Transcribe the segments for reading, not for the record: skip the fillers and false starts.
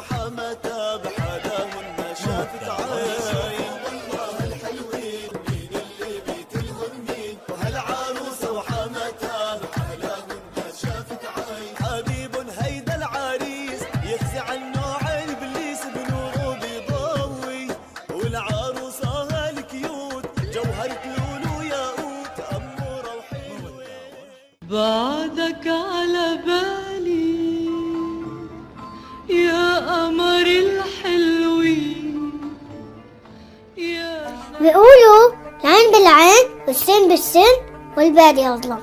وحمتها بحلاوة ما شافت عين. والله الحلوين مين اللي بيتلهم مين، وهالعروسة وحمتها بحلاوة ما شافت عين. حبيب هيدا العريس يخزي عن نوع البليس بنوره بيضوي، والعروسة هالكيوت جوهرة لولو ياقوت أمورة وحلوة. بعدك على بالي يا قمر الحلوين يا بيقولوا العين بالعين والسن بالسن والبادي أظلم.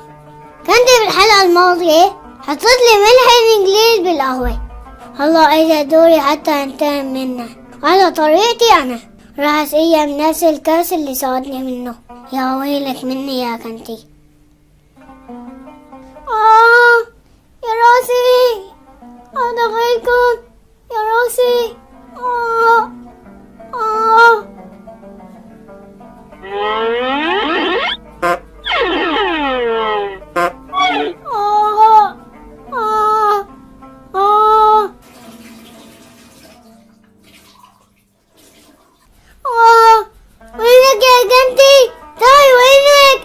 كنت بالحلقة الماضية حطيت لي ملح الإنجليز بالقهوة، هلا إجا دوري حتى انتهي منه. على طريقتي أنا راح أسقيها من نفس الكاس اللي صادني منه. يا ويلك مني يا كنتي. يا راسي أدخلكم يا راسي. وينك يا جنتي؟ تعي وينك؟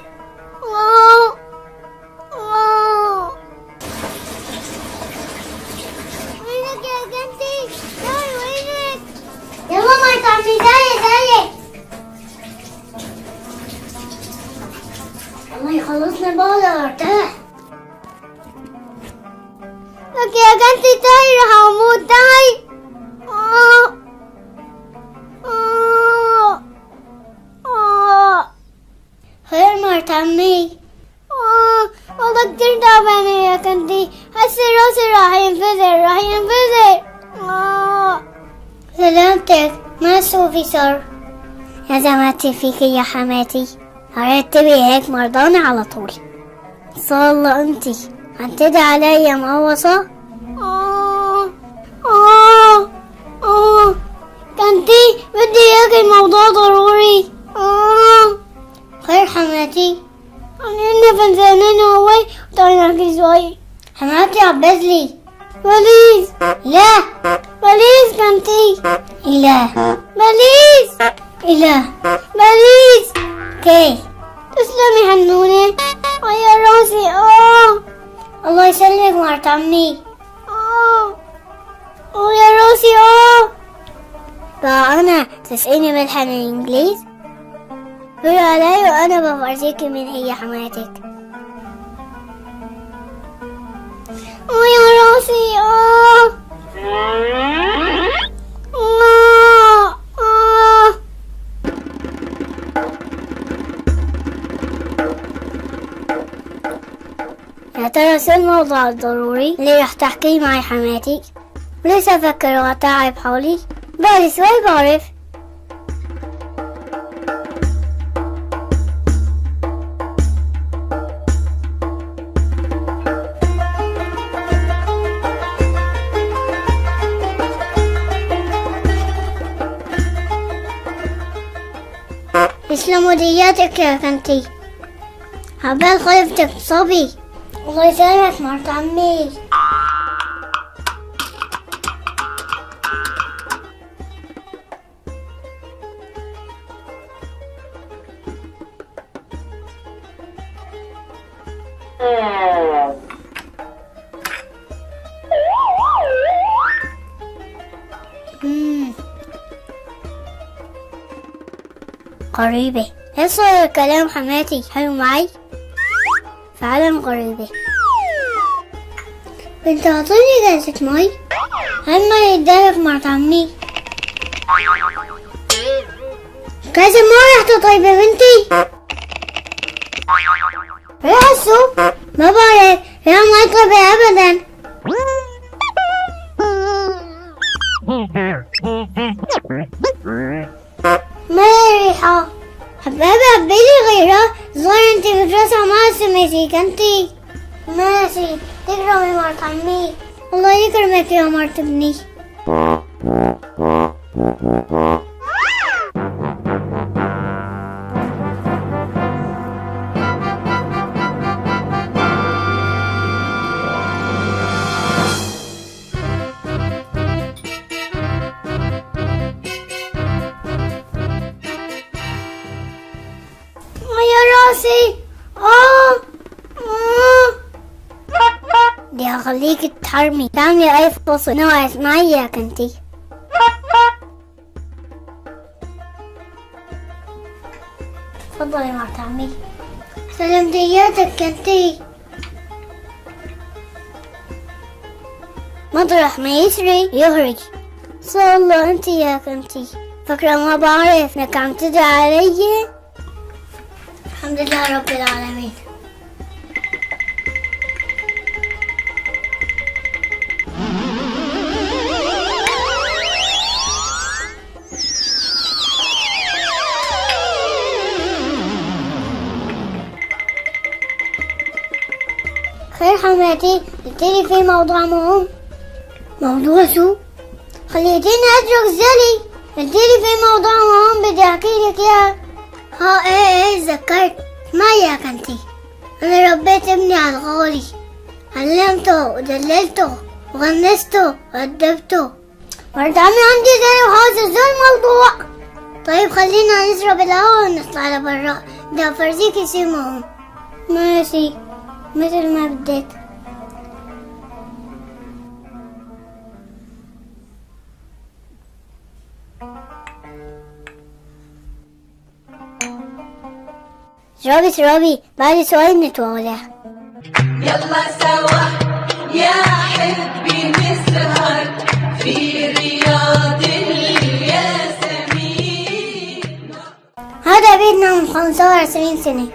وينك يا جنتي؟ تعي وينك؟ يلا ما تعملي تعي. الله يخلصنا بقى ارتاح. لك يا جنتي تعي راح اموت تعي. خير مرت عمي. والله كتير تعبانة يا كنتي، حسي راسي راح ينفجر. سلامتك، ما في صار؟ يا زماتي فيكي يا حماتي، رتبي هيك مرضاني على طول. صالة انتي هتدعي عليا مقوصة؟ كنتي بدي اياكي الموضوع ضروري. خير حماتي؟ أنا فنزانين هواي وطايناكي شوي. حماتي عبزلي بليز. لا بليز كنتي. إله بليز. إله بليز. كي تسلمي حنونة. يا راسي. الله يسلمك مرت عمي. يا راسي. بقى أنا تسقيني ملح من الإنجليز؟ قولي علي وأنا بفرجيكي من هي حماتك. يا راسي. يا ترى شو الموضوع الضروري اللي رح تحكيه معي حماتك؟ ليش أفكر وأتعب حولي؟ بعد شوي بعرف. يسلموا دياتك يا كنتي، عبال خلفتك صبي. الله يسلمك مرت عمي. قريبة. هل صار الكلام حماتي حلو معي؟ فعلا قريبة. بنت عطيني جلسة مي. هل ما يدالك مرت عمي؟ كذا ما رحت طيبة بنتي. ريح السوق. ما بعرف ريح ما يطلبي أبدا. ما ريحة حبابي عبيلي غيرها. ظهر انتي بترسع مع سميتي كنتي. ماشي تكرمي مرت عمي. الله يكرمك يا مرت ابني. راسي. دي هخليك تحرمي تعملي اي فصل ناقص معي يا كنتي. تفضلي مع تعمي. سلامتياتك كنتي. مطرح ما يسري يهرج. صلى الله انت يا كنتي. فكرة ما بعرف انك عم تدعي علي. الحمد لله رب العالمين. خير حماتي، قلتلي في موضوع مهم. موضوع شو؟ خليتيني اترك زلي. قلتلي في موضوع مهم بدي احكيلك اياه. ايه تذكرت. ما يا كنتي، انا ربيت ابني على الغالي، علمته ودللته وغنسته وأدبته. مرت عمي عندي زي وهذا زي الموضوع. طيب خلينا نشرب القهوة ونطلع لبرا، بدي افرجيكي شي مهم. ماشي مثل ما بدك. اشربي بعد شوي بنتولع. يلا سوا يا حبي نسهر في رياض الياسمين. هذا بيتنا من 25 سنة.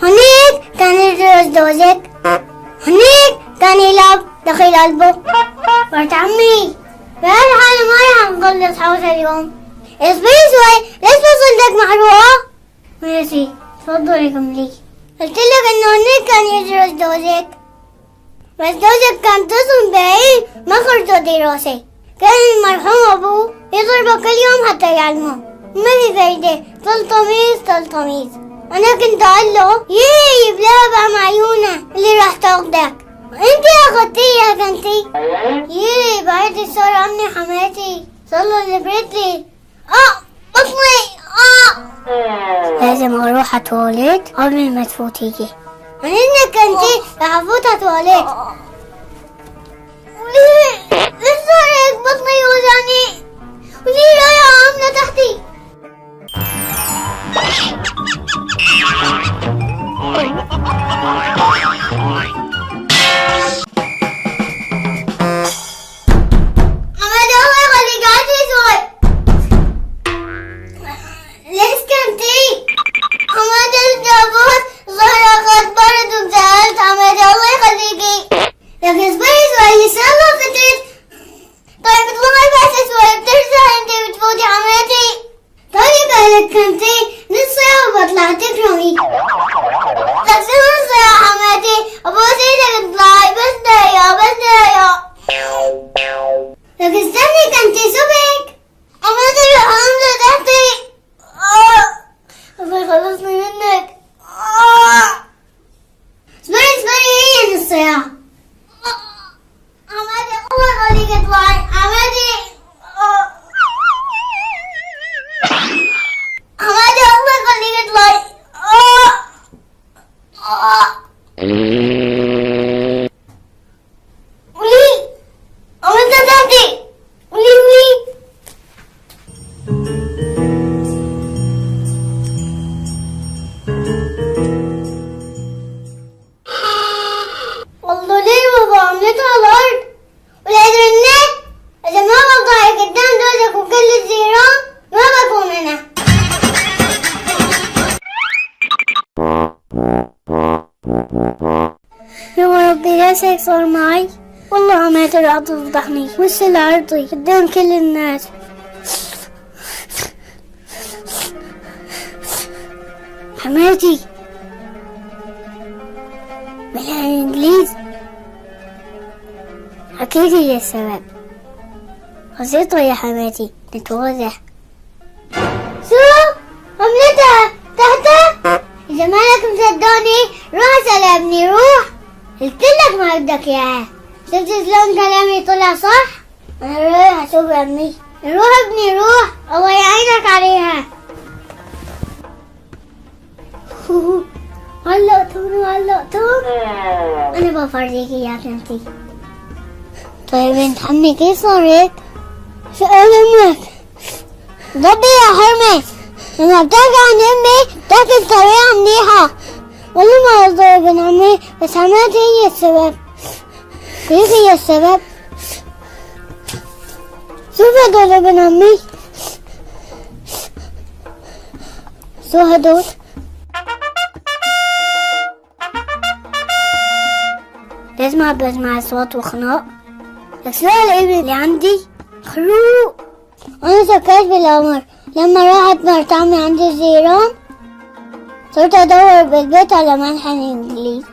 هنيك كان يدرس دوزك، هنيك كان يلعب داخل قلبه. مرت عمي بهالحالة ما رح نخلص حوسة اليوم. اصبري شوي، ليش بصلك محروقة؟ ماشي تفضلي كملي. قلتلك انه هنيك كان يدرس دوزك، بس دوزك كان تصم بعيد ما خرجوا دراسة. كان المرحوم ابوه يضربه كل يوم حتى يعلمه، ما في فايدة. تلطميز. انا كنت اقول له يي بلابع معيونة اللي راح تاخدك، انتي اخدتيها كنتي. يي بعد صار عني حماتي صلى اللي بريتلي. بطني. لازم اروح اتواليت قبل ما تفوتيجي. من انك كنتي رح افوت اتواليت. ليش صار هيك بطني يوجعني؟ وليه رايحة عاملة تحتي؟ هيك صار معي. والله ما ترى تفضحني وش العرضي قدام كل الناس. حماتي بالانجليز حكيتي لي السبب. بسيطة يا حماتي نتوضح. شو عملتها تحتها؟ إذا مالك مصدقني روح اسأل ابني. روح قلتلك ما بدك اياها. شفت شلون كلامي طلع صح؟ انا رايح اشوف ابني. روح ابني روح، الله يعينك عليها. علقتون أنا بفرجيكي يا بنتي. طيب بنت عمي كيف صارت؟ شو أمك؟ ضبي يا حرمة، لما بتحكي عن أمي بتحكي بطريقة منيحة. والله ما قصدي يا بنت عمي، بس حماتي هي السبب. كيف هي السبب؟ شوف هدول يا بنت عمي، شو هدول؟ لازم بسمع أصوات وخناق. لك شو هالابن اللي عندي؟ خروق. أنا سكرت بالقمر لما راحت مرت عمي عند الجيران، صرت أدور بالبيت على ملحن إنجليزي،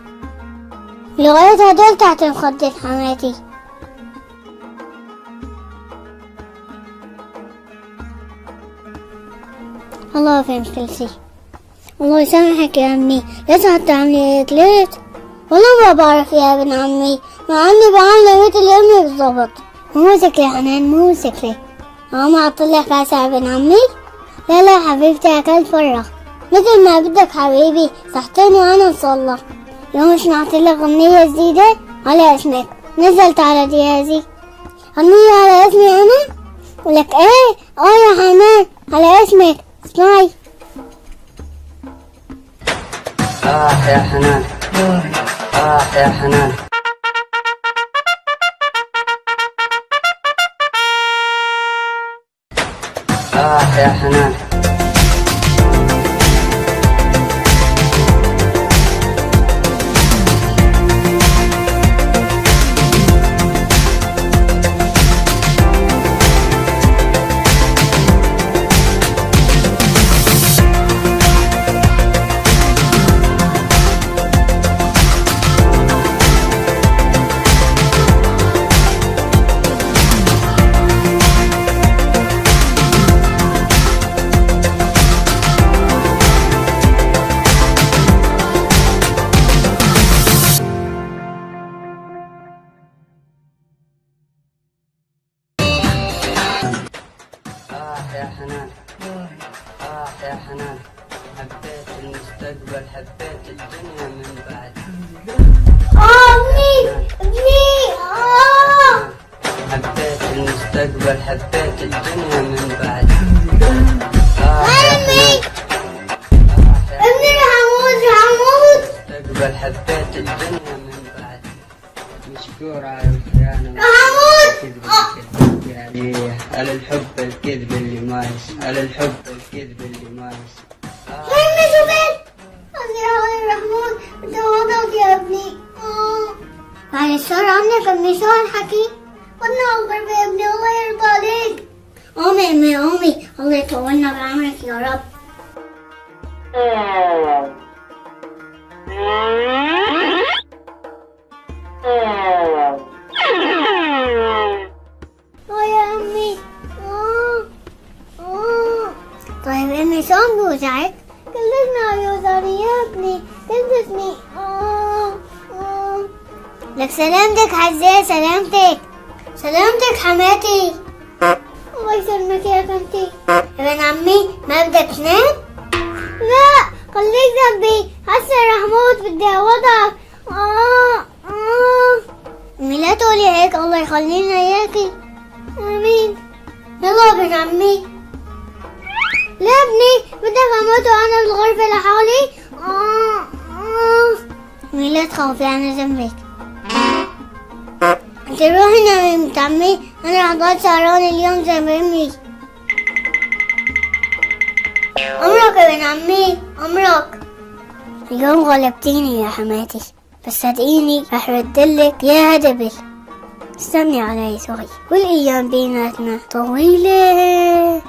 لغاية هدول تحت مخدة حماتي. الله فهمت كل شي. الله يسامحك يا أمي، ليش هتعملي هيك ليش؟ والله ما بعرف يا ابن عمي، مع اني بعمل مثل امي بالضبط. مو سكلي حنان، مو سكلي. ما اعطلك كاسة يا ابن عمي؟ لا لا حبيبتي، اكلت فرغ مثل ما بدك حبيبي، صحتين وانا مصلى. لو مش نعطيلك غنية جديدة على اسمك، نزلت على جهازي. غنية على اسمي انا؟ ولك ايه؟ يا حنان على اسمك، اسمعي. يا حنان، يا حنان، يا حنان. يا حنان، يا حنان، حبيت المستقبل، حبيت الدنيا من بعد. ابني حبيت المستقبل، حبيت الدنيا من بعد. ابني رح اموت. المستقبل، حبيت الدنيا من بعد. مشكور على الخيانة، رح اموت. يعني على الحب الكذب اللي ما على الحب الكذب اللي ما ابني شو بك؟ قصدي يا رحمون بدي وضعك يا ابني. بعد الشر عنك ابني، شو هالحكي؟ بدنا الغربة يا ابني، الله يرضى عليك. قومي امي قومي، الله يطولنا بعمرك يا رب. يا امي. طيب امي شو عم بوجعك؟ كلنا يوجعني يا ابني، كلتني. لك سلامتك عزيز، سلامتك حماتي. الله يسلمك يا بنتي. ابن عمي ما بدك تنام؟ لا خليك جنبي، هسه رح موت، بدي اوضعك. امي لا تقولي هيك، الله يخلينا اياكي. امين. يلا ابن عمي. لا ابني بدك اموت وانا بالغرفة لحالي. امي لا تخافي، انا جنبك. انت روحي نامي يا بنت عمي، انا رح ضل سهران اليوم زي ما امي. امرك يا ابن عمي، امرك. اليوم غلبتيني يا حماتي، بس صدقيني رح ردلك يا هدبل. استني علي شوي، والايام بيناتنا طويلة.